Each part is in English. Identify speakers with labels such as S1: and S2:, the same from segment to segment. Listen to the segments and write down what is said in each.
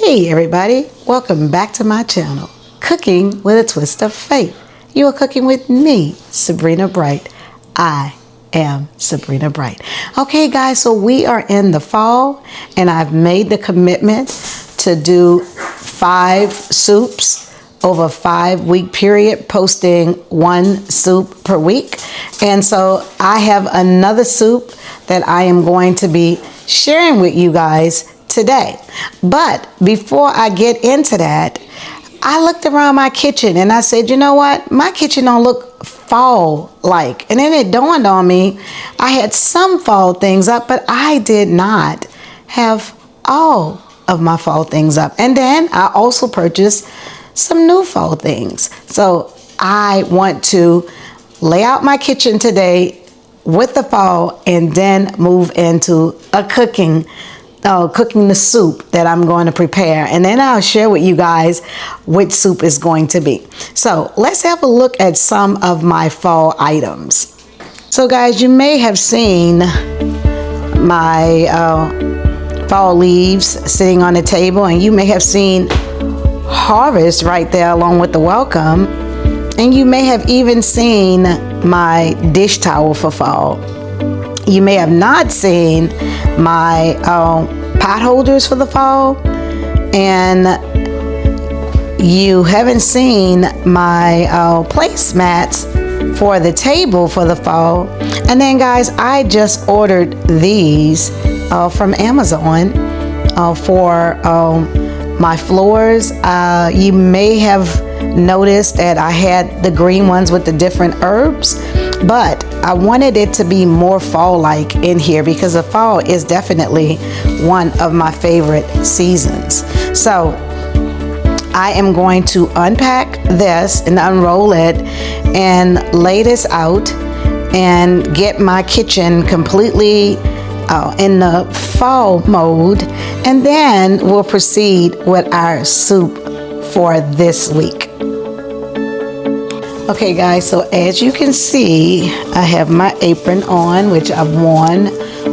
S1: Hey everybody, welcome back to my channel, Cooking with a Twist of Faith. You are cooking with me, Sabrina Bright. I am Sabrina Bright. Okay guys, so we are in the fall and I've made the commitment to do 5 soups over a 5-week period, posting 1 soup per week. And so I have another soup that I am going to be sharing with you guys today. But before I get into that, I looked around my kitchen and I said, you know what? My kitchen don't look fall-like. And then it dawned on me, I had some fall things up, but I did not have all of my fall things up. And then I also purchased some new fall things. So I want to lay out my kitchen today with the fall and then move into a cooking the soup that I'm going to prepare, and then I'll share with you guys which soup is going to be. So let's have a look at some of my fall items. So guys, you may have seen my fall leaves sitting on the table, and you may have seen harvest right there along with the welcome, and you may have even seen my dish towel for fall. You may have not seen my pot holders for the fall, and you haven't seen my placemats for the table for the fall. And then guys, I just ordered these from Amazon for my floors. You may have noticed that I had the green ones with the different herbs, but I wanted it to be more fall-like in here because the fall is definitely one of my favorite seasons. So I am going to unpack this and unroll it and lay this out and get my kitchen completely in the fall mode, and then we'll proceed with our soup for this week. Okay guys, so as you can see, I have my apron on, which I've worn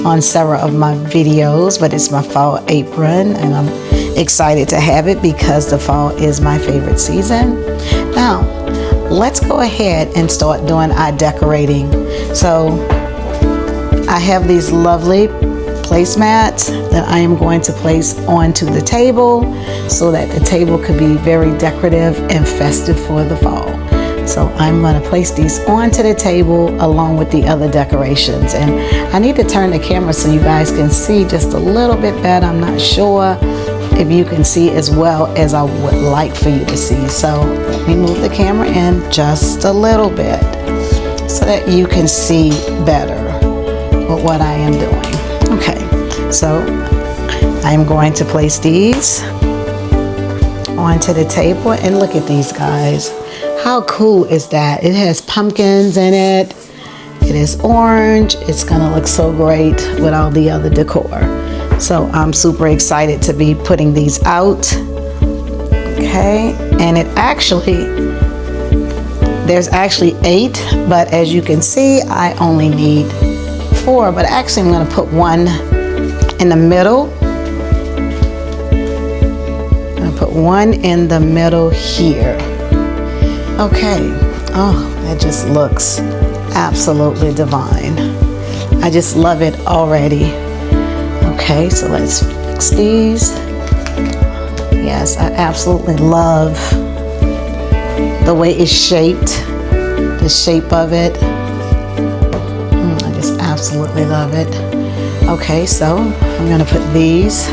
S1: on several of my videos, but it's my fall apron and I'm excited to have it because the fall is my favorite season. Now, let's go ahead and start doing our decorating. So I have these lovely placemats that I am going to place onto the table so that the table could be very decorative and festive for the fall. So I'm going to place these onto the table along with the other decorations. And I need to turn the camera so you guys can see just a little bit better. I'm not sure if you can see as well as I would like for you to see. So let me move the camera in just a little bit so that you can see better what I am doing. Okay, so I'm going to place these onto the table, and look at these guys. How cool is that? It has pumpkins in it. It is orange. It's gonna look so great with all the other decor. So I'm super excited to be putting these out. Okay, and there's actually 8, but as you can see, I only need 4, but actually I'm gonna put 1 in the middle. I'm gonna put 1 in the middle here. Okay, oh, that just looks absolutely divine. I just love it already. Okay, so let's fix these. Yes, I absolutely love the way it's shaped, the shape of it. I just absolutely love it. Okay, so I'm gonna put these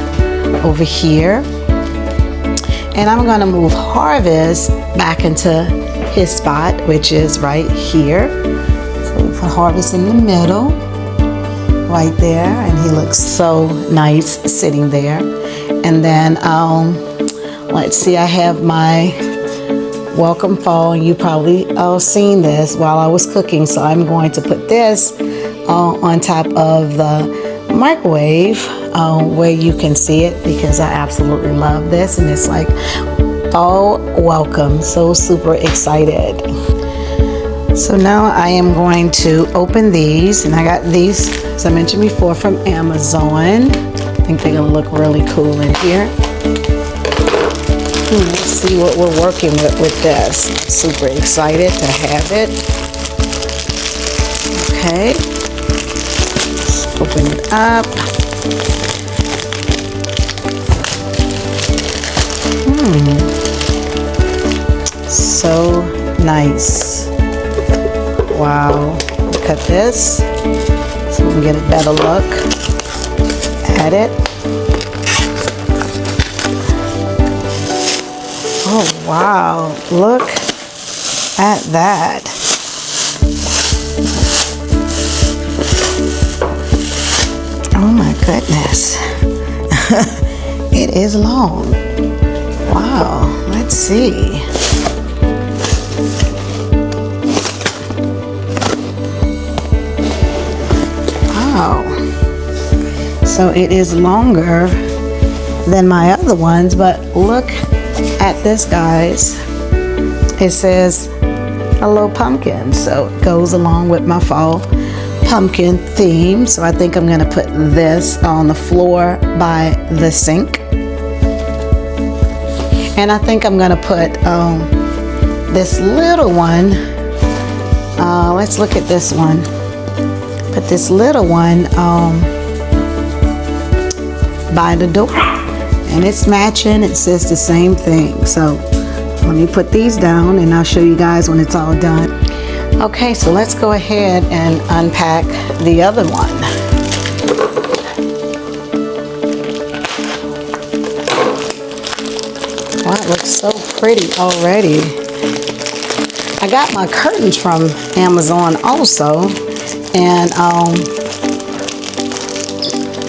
S1: over here. And I'm gonna move Harvest back into his spot, which is right here. So we put Harvest in the middle, right there, and he looks so nice sitting there. And then, let's see, I have my Welcome Fall. You probably seen this while I was cooking, so I'm going to put this on top of the microwave where you can see it, because I absolutely love this, and it's like fall welcome. So super excited. So now I am going to open these, and I got these, as I mentioned before, from Amazon. I think they're gonna look really cool in here. Let's see what we're working with this. Super excited to have it. Okay. Let's open it up. So nice. Wow. Look at this. So we can get a better look at it. Oh wow, look at that. Oh my goodness. It is long. Wow, let's see. Wow. So it is longer than my other ones, but look at this, guys. It says hello pumpkin, so it goes along with my fall pumpkin theme. So I think I'm gonna put this on the floor by the sink, and I think I'm gonna put this little one, let's look at this one, put this little one by the door. And it's matching, it says the same thing. So let me put these down and I'll show you guys when it's all done. Okay, so let's go ahead and unpack the other one. Wow, it looks so pretty already. I got my curtains from Amazon also, and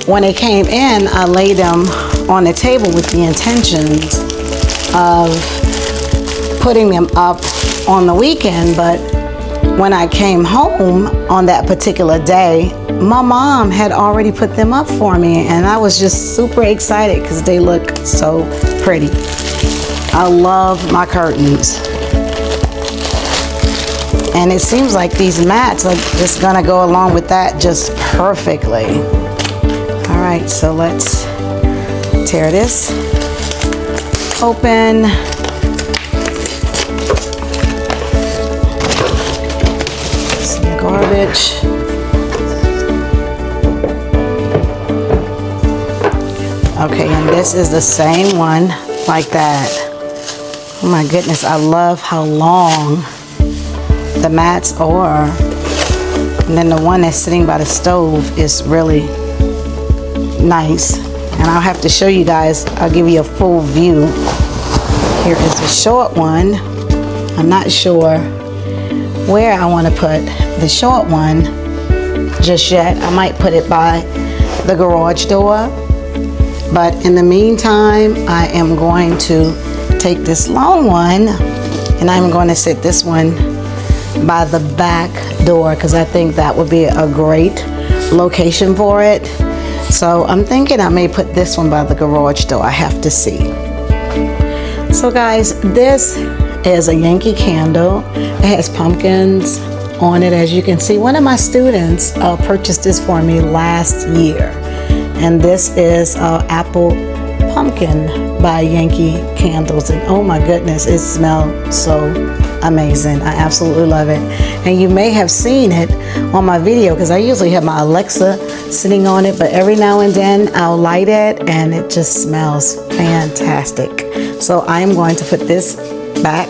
S1: when they came in, I laid them on the table with the intentions of putting them up on the weekend, but when I came home on that particular day, my mom had already put them up for me, and I was just super excited because they look so pretty. I love my curtains, and it seems like these mats are just gonna go along with that just perfectly. All right, so let's tear this open. Some garbage. Okay, and this is the same one like that. Oh my goodness, I love how long the mats are. And then the one that's sitting by the stove is really nice. And I'll have to show you guys, I'll give you a full view. Here is the short one. I'm not sure where I want to put the short one just yet. I might put it by the garage door. But in the meantime, I am going to take this long one and I'm going to sit this one by the back door because I think that would be a great location for it. So I'm thinking I may put this one by the garage door. I have to see. So guys, this is a Yankee candle. It has pumpkins on it, as you can see. One of my students purchased this for me last year. And this is Apple Pumpkin by Yankee Candles. And oh my goodness, it smells so amazing. I absolutely love it. And you may have seen it on my video because I usually have my Alexa sitting on it, but every now and then I'll light it and it just smells fantastic. So I am going to put this back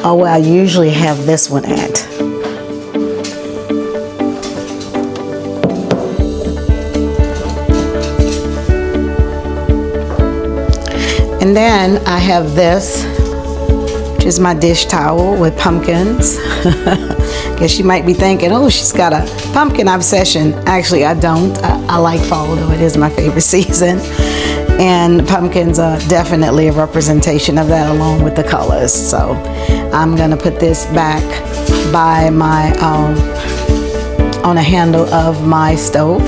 S1: where I usually have this one at. And then I have this, which is my dish towel with pumpkins. Guess you might be thinking, oh, she's got a pumpkin obsession. Actually, I don't. I like fall, though it is my favorite season. And pumpkins are definitely a representation of that along with the colors. So I'm gonna put this back by my, on a handle of my stove.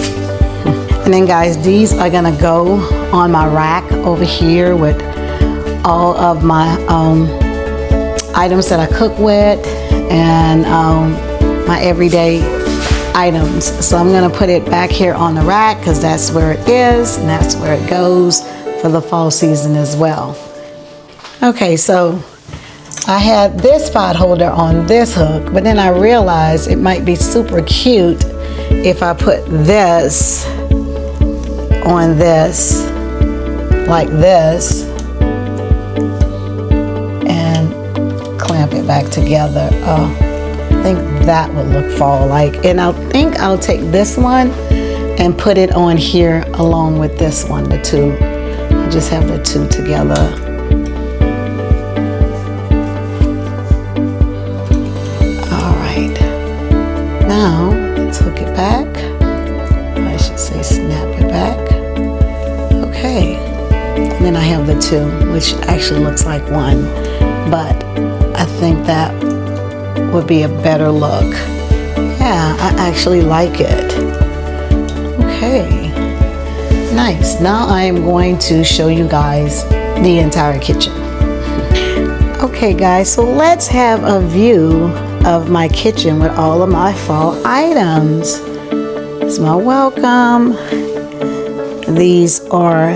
S1: And then guys, these are gonna go on my rack over here with all of my items that I cook with and my everyday items. So I'm gonna put it back here on the rack because that's where it is and that's where it goes for the fall season as well. Okay, so I had this pot holder on this hook, but then I realized it might be super cute if I put this on this, like this, and clamp it back together. Oh, I think that would look fall-like. And I think I'll take this one and put it on here along with this one, the two. I'll just have the two together. Now, let's hook it back. I should say snap it back. Okay. And then I have the two, which actually looks like one. But I think that would be a better look. Yeah, I actually like it. Okay. Nice. Now I am going to show you guys the entire kitchen. Okay, guys, so let's have a view of my kitchen with all of my fall items. It's my welcome. These are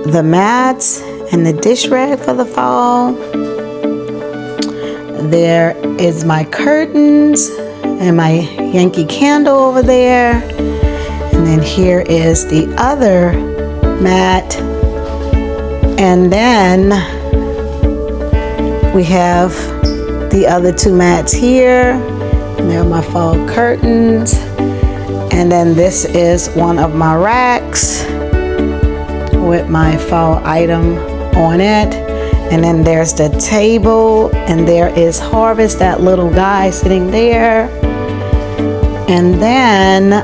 S1: the mats and the dish rag for the fall. There is my curtains and my Yankee candle over there. And then here is the other mat. And then we have the other two mats here, and there are my fall curtains. And then this is one of my racks with my fall item on it. And then there's the table, and there is Harvest, that little guy sitting there. And then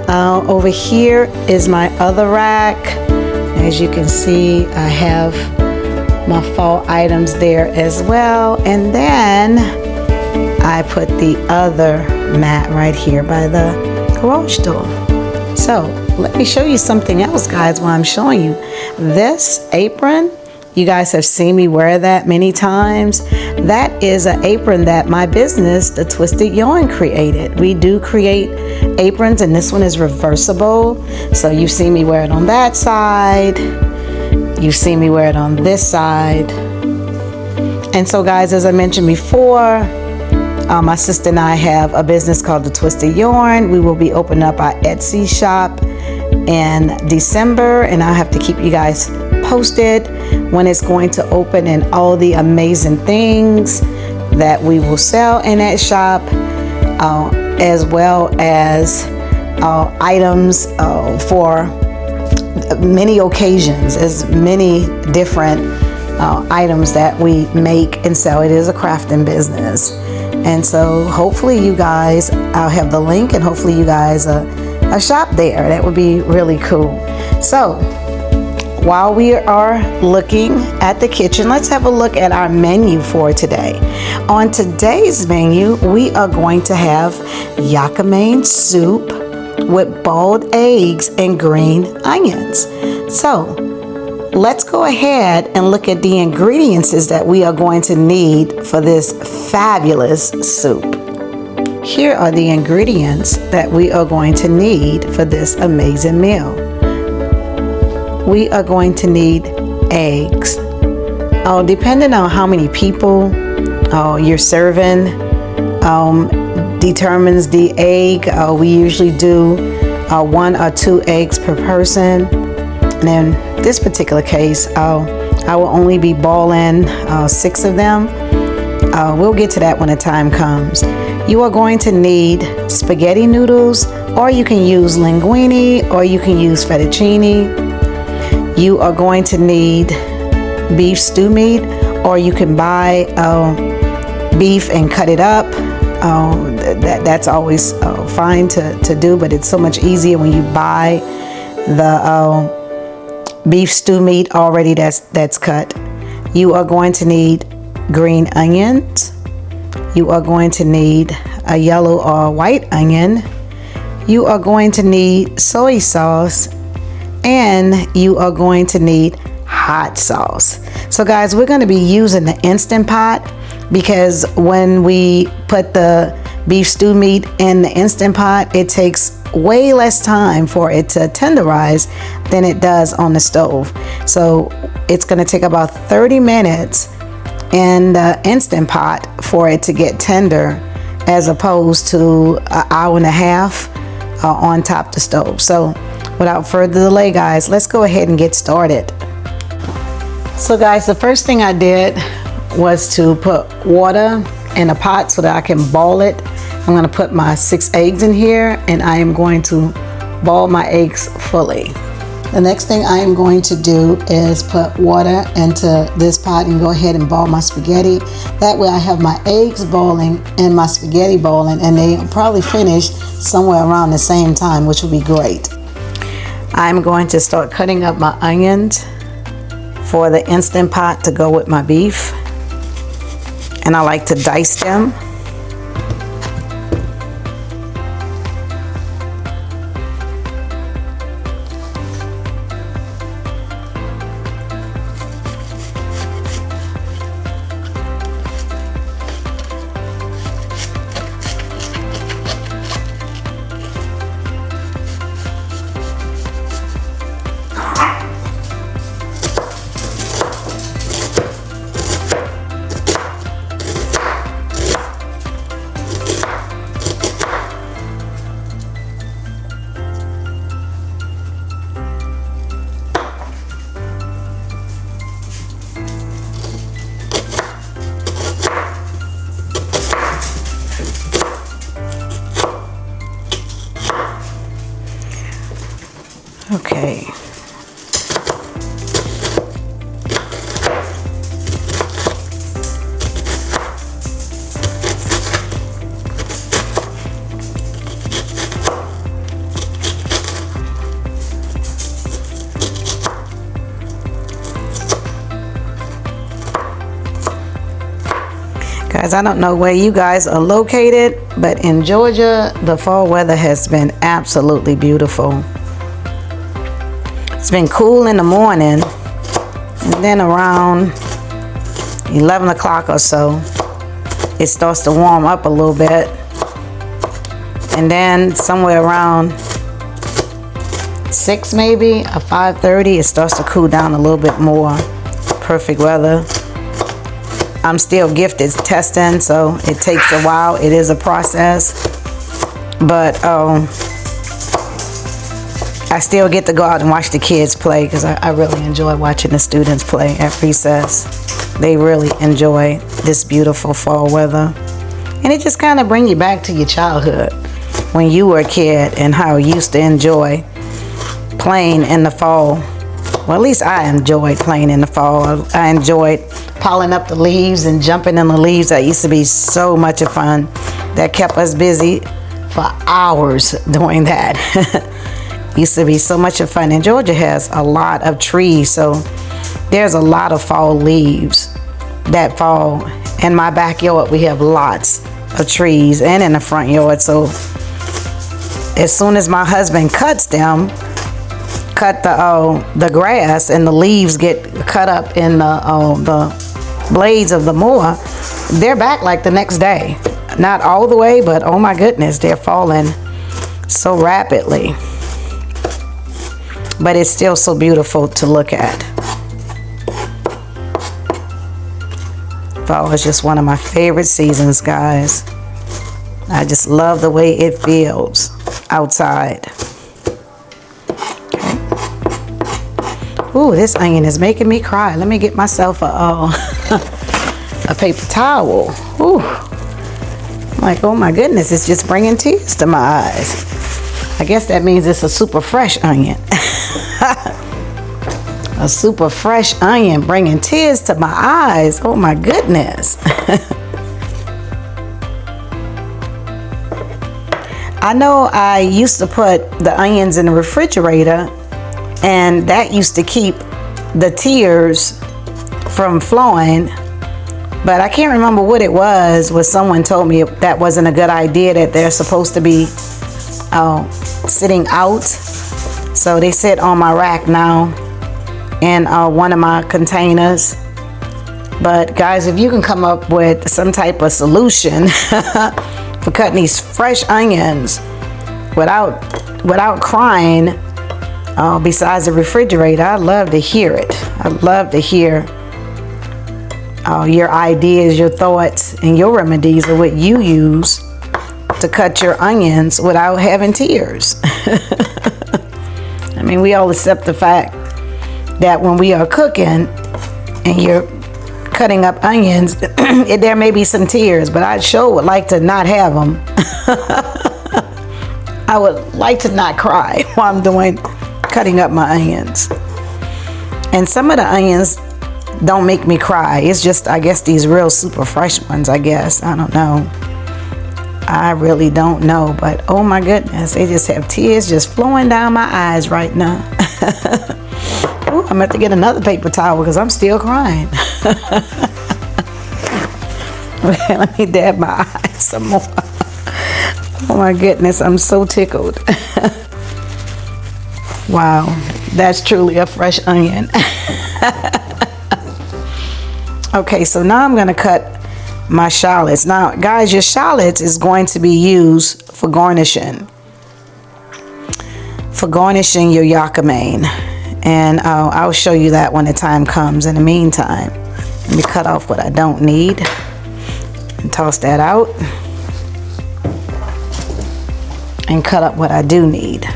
S1: over here is my other rack. As you can see, I have my fall items there as well. And then I put the other mat right here by the garage door. So let me show you something else, guys, while I'm showing you. This apron, you guys have seen me wear that many times. That is an apron that my business, The Twisted Yarn, created. We do create aprons, and this one is reversible. So you've seen me wear it on that side. You've seen me wear it on this side. And so, guys, as I mentioned before, my sister and I have a business called The Twisted Yarn. We will be opening up our Etsy shop in December, and I'll have to keep you guys posted when it's going to open and all the amazing things that we will sell in that shop, as well as items for many occasions, as many different items that we make and sell. It is a crafting business. And so hopefully you guys, I'll have the link, and hopefully you guys a shop there. That would be really cool. So while we are looking at the kitchen, let's have a look at our menu for today. On today's menu, we are going to have Yakamein soup with boiled eggs and green onions. So let's go ahead and look at the ingredients that we are going to need for this fabulous soup. Here are the ingredients that we are going to need for this amazing meal. We are going to need eggs. Depending on how many people you're serving, determines the egg. We usually do 1 or 2 eggs per person. And in this particular case, I will only be boiling 6 of them. We'll get to that when the time comes. You are going to need spaghetti noodles, or you can use linguine, or you can use fettuccine. You are going to need beef stew meat, or you can buy beef and cut it up. That's always fine to do, but it's so much easier when you buy the beef stew meat already that's cut. You are going to need green onions. You are going to need a yellow or white onion. You are going to need soy sauce, and you are going to need hot sauce. So guys, we're going to be using the Instant Pot, because when we put the beef stew meat in the Instant Pot, it takes way less time for it to tenderize than it does on the stove. So it's going to take about 30 minutes in the Instant Pot for it to get tender, as opposed to an hour and a half on top of the stove. So without further delay, guys, let's go ahead and get started. So guys, the first thing I did was to put water in a pot so that I can boil it. I'm going to put my 6 eggs in here, and I am going to boil my eggs fully. The next thing I am going to do is put water into this pot and go ahead and boil my spaghetti. That way I have my eggs boiling and my spaghetti boiling, and they probably finish somewhere around the same time, which will be great. I'm going to start cutting up my onions for the Instant Pot to go with my beef. And I like to dice them. Okay. Guys, I don't know where you guys are located, but in Georgia, the fall weather has been absolutely beautiful. It's been cool in the morning, and then around 11 o'clock or so, it starts to warm up a little bit. And then somewhere around 6 maybe, or 5:30, it starts to cool down a little bit more. Perfect weather. I'm still gifted testing, so it takes a while. It is a process, but I still get to go out and watch the kids play, because I really enjoy watching the students play at recess. They really enjoy this beautiful fall weather. And it just kind of brings you back to your childhood when you were a kid and how you used to enjoy playing in the fall. Well, at least I enjoyed playing in the fall. I enjoyed piling up the leaves and jumping in the leaves. That used to be so much of fun. That kept us busy for hours doing that. Used to be so much of fun. And Georgia has a lot of trees, so there's a lot of fall leaves that fall. In my backyard, we have lots of trees, and in the front yard. So as soon as my husband cuts them, cut the grass, and the leaves get cut up in the blades of the mower, they're back like the next day. Not all the way, but oh my goodness, they're falling so rapidly. But it's still so beautiful to look at. Fall is just one of my favorite seasons, guys. I just love the way it feels outside. Okay. Ooh, this onion is making me cry. Let me get myself a paper towel. Ooh. I'm like, oh my goodness, it's just bringing tears to my eyes. I guess that means it's a super fresh onion. A super fresh onion bringing tears to my eyes. Oh my goodness. I know I used to put the onions in the refrigerator, and that used to keep the tears from flowing, but I can't remember what it was. Someone told me that wasn't a good idea, that they're supposed to be sitting out. So they sit on my rack now in one of my containers. But guys, if you can come up with some type of solution for cutting these fresh onions without crying, besides the refrigerator, I'd love to hear it. I'd love to hear your ideas, your thoughts, and your remedies are what you use to cut your onions without having tears. I mean, we all accept the fact that when we are cooking and you're cutting up onions, there may be some tears, but I sure would like to not have them. I would like to not cry while I'm cutting up my onions. And some of the onions don't make me cry. It's just, I guess, these real super fresh ones, I guess. I don't know. I really don't know, but oh my goodness, they just have tears just flowing down my eyes right now. Ooh, I'm gonna have to get another paper towel because I'm still crying. Okay, let me dab my eyes some more. Oh my goodness, I'm so tickled. Wow, that's truly a fresh onion. Okay, so now I'm gonna cut my shallots. Now, guys, your shallots is going to be used for garnishing. For garnishing your yakamein. And I'll show you that when the time comes. In the meantime, let me cut off what I don't need and toss that out. And cut up what I do need.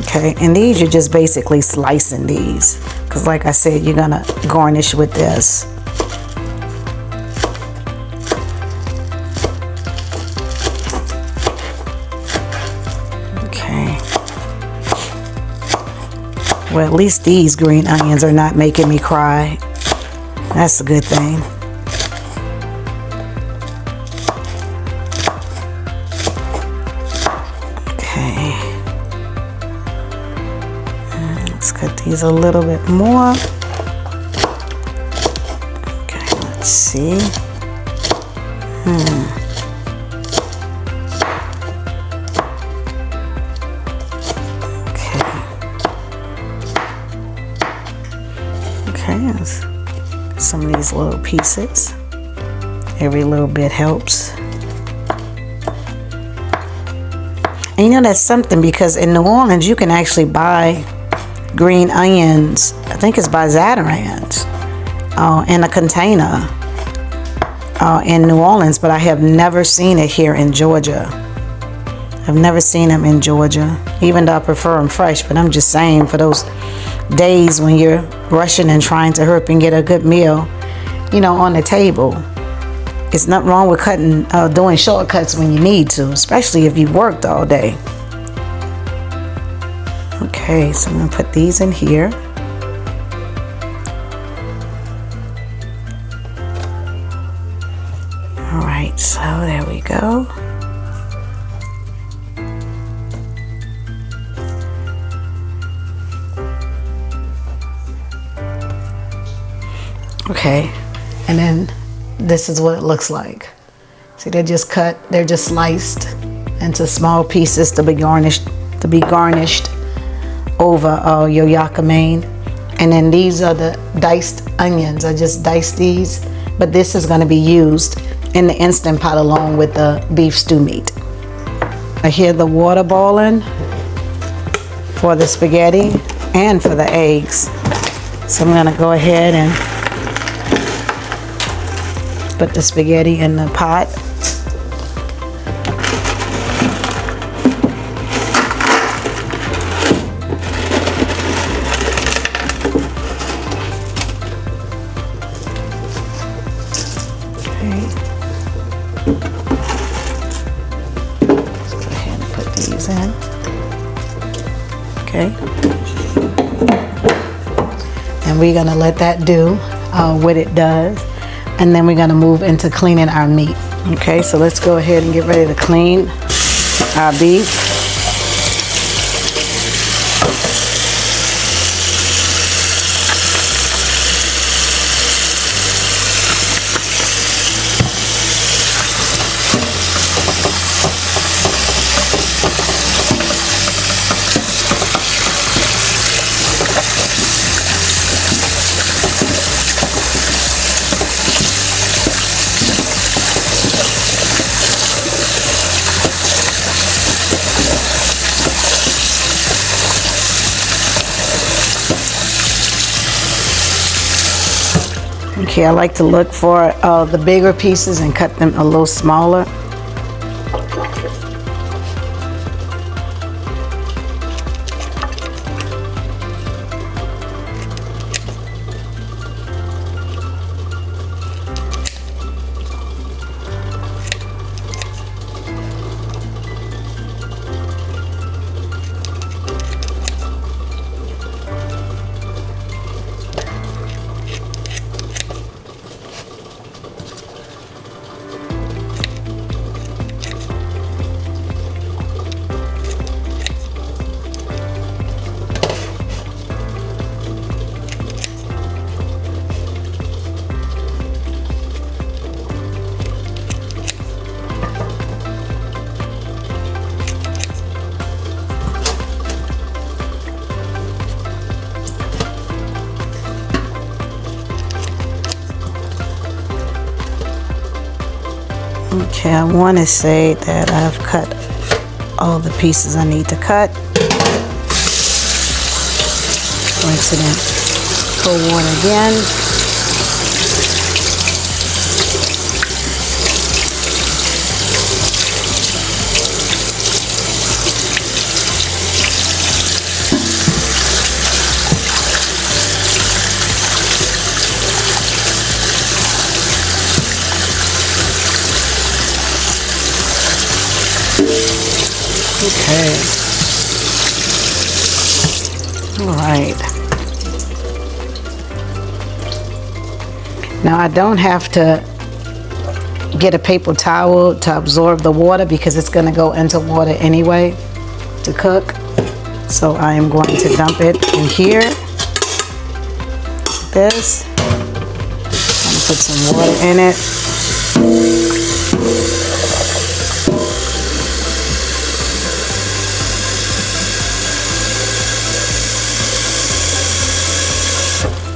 S1: Okay, and these you're just basically slicing these. Because like I said, you're gonna garnish with this. Well, at least these green onions are not making me cry. That's a good thing. Okay. Let's cut these a little bit more. Okay, let's see. Some of these little pieces. Every little bit helps. And you know, that's something, because in New Orleans you can actually buy green onions, I think it's by Zatarain's, in a container in New Orleans, but I have never seen it here in Georgia. I've never seen them in Georgia, even though I prefer them fresh, but I'm just saying, for those days when you're rushing and trying to hurry up and get a good meal, you know, on the table. It's nothing wrong with doing shortcuts when you need to, especially if you've worked all day. Okay, so I'm gonna put these in here. All right, so there we go. Okay, and then this is what it looks like. See, they're just cut, they're just sliced into small pieces to be garnished over your yakamein. And then these are the diced onions. I just diced these, but this is going to be used in the Instant Pot along with the beef stew meat. I hear the water boiling for the spaghetti and for the eggs. So I'm going to go ahead and put the spaghetti in the pot. Okay. Let's go ahead and put these in. Okay. And we're gonna let that do what it does. And then we're gonna move into cleaning our meat. Okay, so let's go ahead and get ready to clean our beef. Okay, I like to look for the bigger pieces and cut them a little smaller. Okay, I want to say that I've cut all the pieces I need to cut. Rinse it in cold water again. Okay. All right. Now I don't have to get a paper towel to absorb the water because it's going to go into water anyway to cook. So I am going to dump it in here. This. I'm going to put some water in it.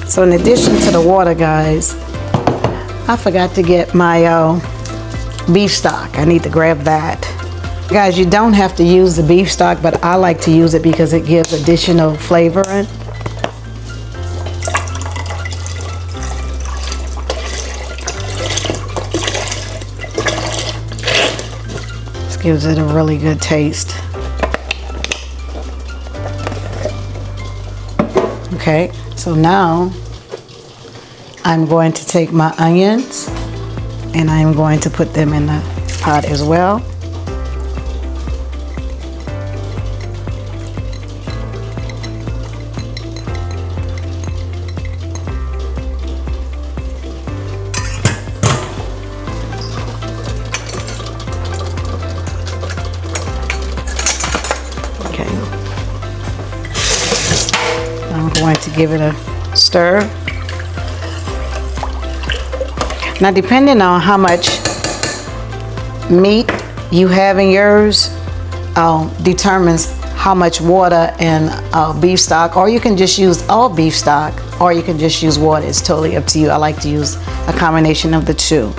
S1: So in addition to the water, guys, I forgot to get my beef stock. I need to grab that. Guys, you don't have to use the beef stock, but I like to use it because it gives additional flavoring. This gives it a really good taste. Okay, so now I'm going to take my onions and I'm going to put them in the pot as well. Okay. I'm going to give it a stir. Now, depending on how much meat you have in yours, determines how much water and beef stock, or you can just use all beef stock, or you can just use water. It's totally up to you. I like to use a combination of the two.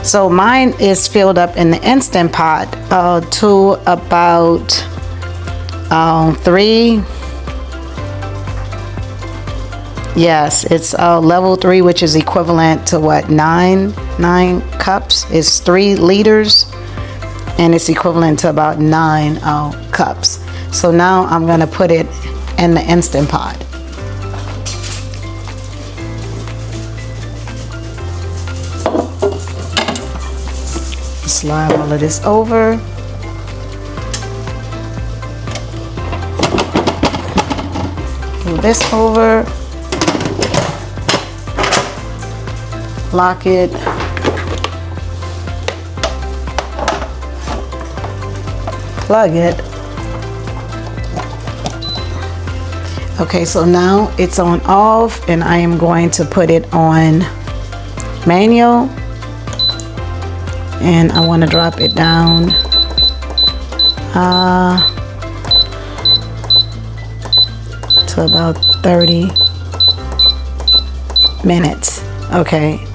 S1: So mine is filled up in the Instant Pot to about 3. Yes, it's level 3, which is equivalent to what, 9 cups. It's 3 liters, and it's equivalent to about 9 cups. So now I'm going to put it in the Instant Pot. Slide all of this over. Move this over. Lock it. Plug it. Okay, so now it's on off, and I am going to put it on manual, and I want to drop it down to about 30 minutes. Okay.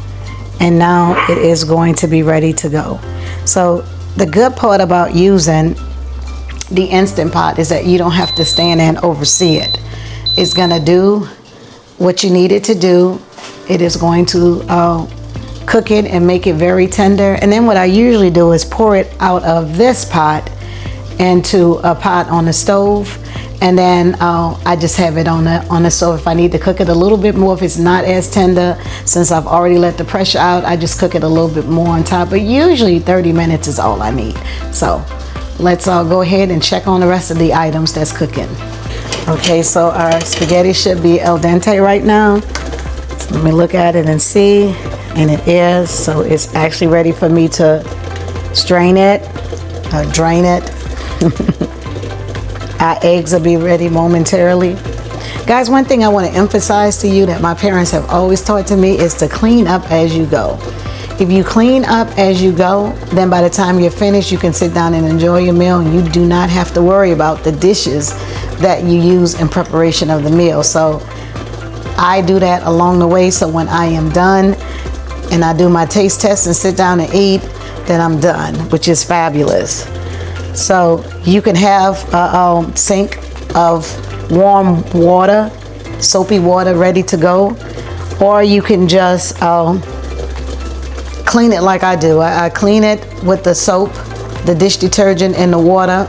S1: And now it is going to be ready to go. So the good part about using the Instant Pot is that you don't have to stand and oversee it. It's gonna do what you need it to do it is going to cook it and make it very tender. And then what I usually do is pour it out of this pot into a pot on the stove, and then I just have it on the stove. If I need to cook it a little bit more, if it's not as tender, since I've already let the pressure out, I just cook it a little bit more on top. But usually 30 minutes is all I need. So let's go ahead and check on the rest of the items that's cooking. Okay, so our spaghetti should be al dente right now. So let me look at it and see. And it is, so it's actually ready for me to strain it, drain it. Our eggs will be ready momentarily. Guys, one thing I want to emphasize to you that my parents have always taught to me is to clean up as you go. If you clean up as you go, then by the time you're finished, you can sit down and enjoy your meal, and you do not have to worry about the dishes that you use in preparation of the meal. So I do that along the way, so when I am done and I do my taste test and sit down and eat, then I'm done, which is fabulous. So you can have a sink of warm water, soapy water ready to go, or you can just clean it like I do. I clean it with the soap, the dish detergent, and the water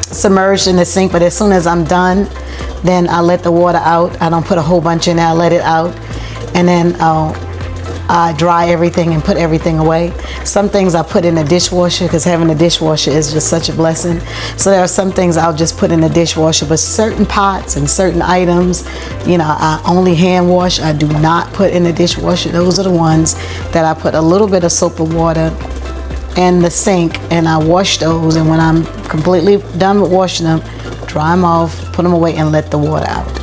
S1: submerged in the sink, but as soon as I'm done, then I let the water out. I don't put a whole bunch in there, I let it out, and then I dry everything and put everything away. Some things I put in the dishwasher, because having a dishwasher is just such a blessing. So there are some things I'll just put in the dishwasher, but certain pots and certain items, you know, I only hand wash. I do not put in the dishwasher. Those are the ones that I put a little bit of soap and water in the sink, and I wash those, and when I'm completely done with washing them, dry them off, put them away, and let the water out.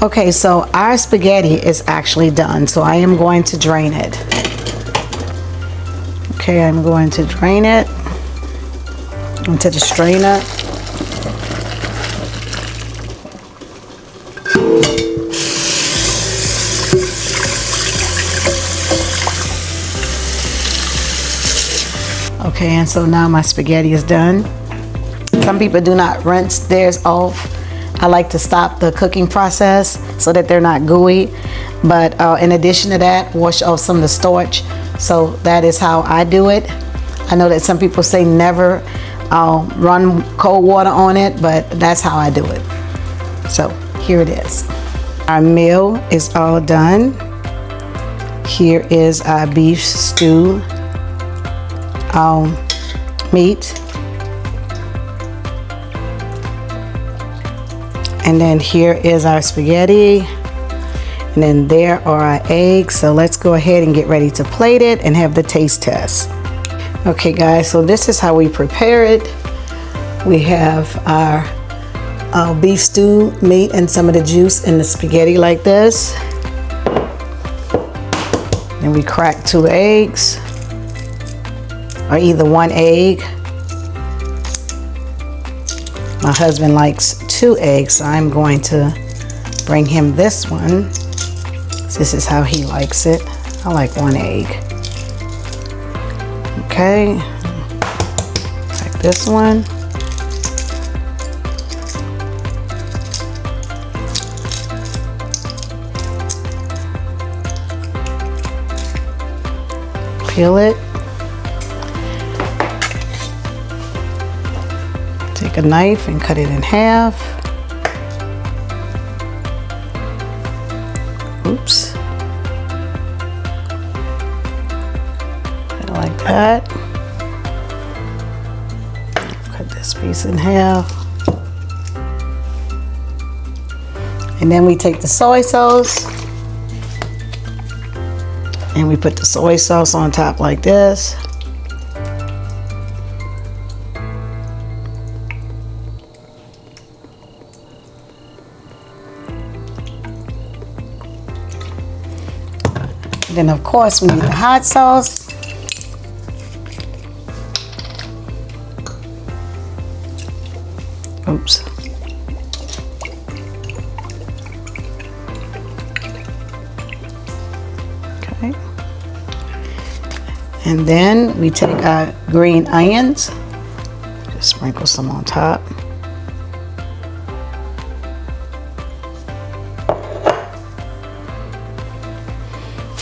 S1: Okay, so our spaghetti is actually done, so I am going to drain it. Okay, I'm going to drain it into the strainer. Okay, and so now my spaghetti is done. Some people do not rinse theirs off. I like to stop the cooking process so that they're not gooey. But in addition to that, wash off some of the starch. So that is how I do it. I know that some people say never run cold water on it, but that's how I do it. So here it is. Our meal is all done. Here is our beef stew meat. And then here is our spaghetti. And then there are our eggs. So let's go ahead and get ready to plate it and have the taste test. Okay guys, so this is how we prepare it. We have our beef stew meat and some of the juice in the spaghetti like this. And we crack 2 eggs, or either 1 egg. My husband likes 2 eggs, so I'm going to bring him this one. This is how he likes it. I like 1 egg. Okay, like this one. Peel it. Take a knife and cut it in half. Oops. Cut it like that. Cut this piece in half. And then we take the soy sauce and we put the soy sauce on top like this. Then of course we need the hot sauce. Oops. Okay. And then we take our green onions. Just sprinkle some on top.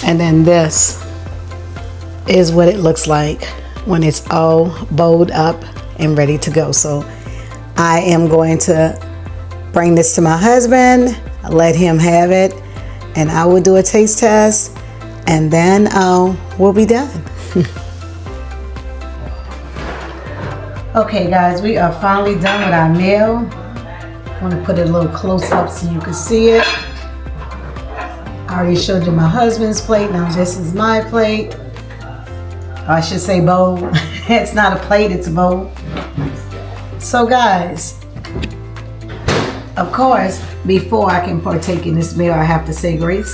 S1: And then this is what it looks like when it's all bowled up and ready to go. So I am going to bring this to my husband, let him have it, and I will do a taste test, and then we'll be done. Okay guys, we are finally done with our meal. I want to put it a little close up so you can see it. I already showed you my husband's plate. Now this is my plate. Or I should say bowl. It's not a plate, it's a bowl. So guys, of course, before I can partake in this meal, I have to say grace.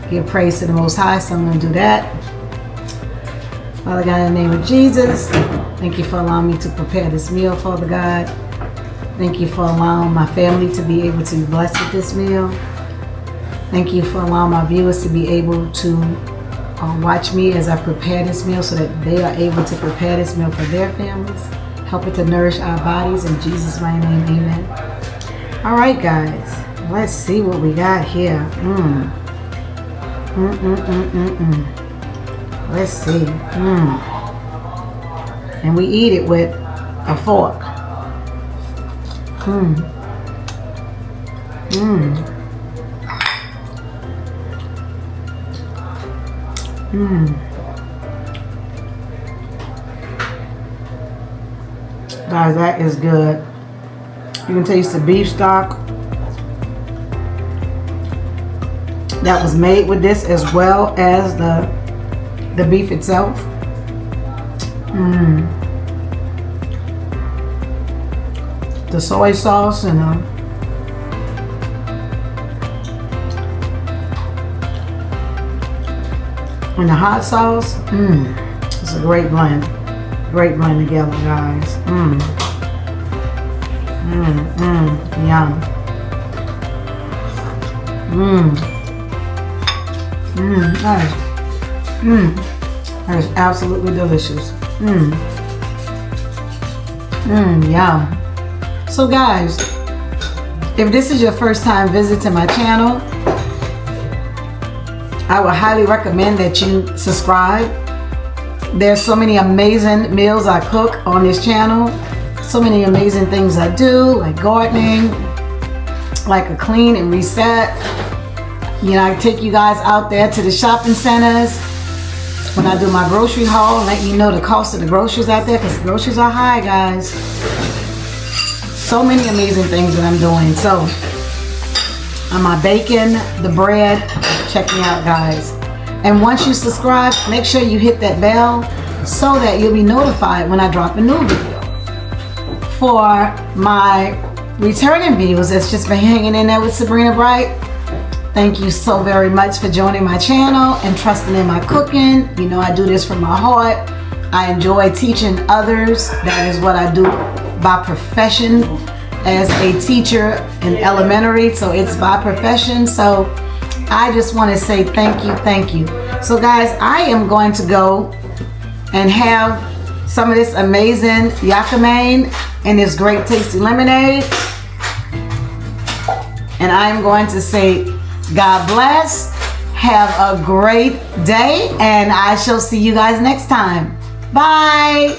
S1: Give praise to the Most High, so I'm going to do that. Father God, in the name of Jesus, thank you for allowing me to prepare this meal, Father God. Thank you for allowing my family to be able to be blessed with this meal. Thank you for allowing my viewers to be able to watch me as I prepare this meal so that they are able to prepare this meal for their families. Help it to nourish our bodies. In Jesus' mighty name, amen. All right, guys, let's see what we got here. Let's see. And we eat it with a fork. Guys, that is good. You can taste the beef stock that was made with this, as well as the beef itself. The soy sauce and the hot sauce. It's a great blend. Great blend together, guys. Yum. That is absolutely delicious. Yum. So guys, if this is your first time visiting my channel, I would highly recommend that you subscribe. There's so many amazing meals I cook on this channel. So many amazing things I do, like gardening, like a clean and reset. You know, I take you guys out there to the shopping centers when I do my grocery haul, let you know the cost of the groceries out there, because the groceries are high, guys. So many amazing things that I'm doing. So, on my bacon, the bread, check me out, guys. And once you subscribe, make sure you hit that bell so that you'll be notified when I drop a new video. For my returning viewers that's just been hanging in there with Sabrina Bright, thank you so very much for joining my channel and trusting in my cooking. You know, I do this from my heart. I enjoy teaching others. That is what I do by profession as a teacher in elementary. So it's by profession. So I just want to say thank you, thank you. So guys, I am going to go and have some of this amazing Yakamein and this great tasty lemonade. And I'm going to say, God bless, have a great day, and I shall see you guys next time. Bye.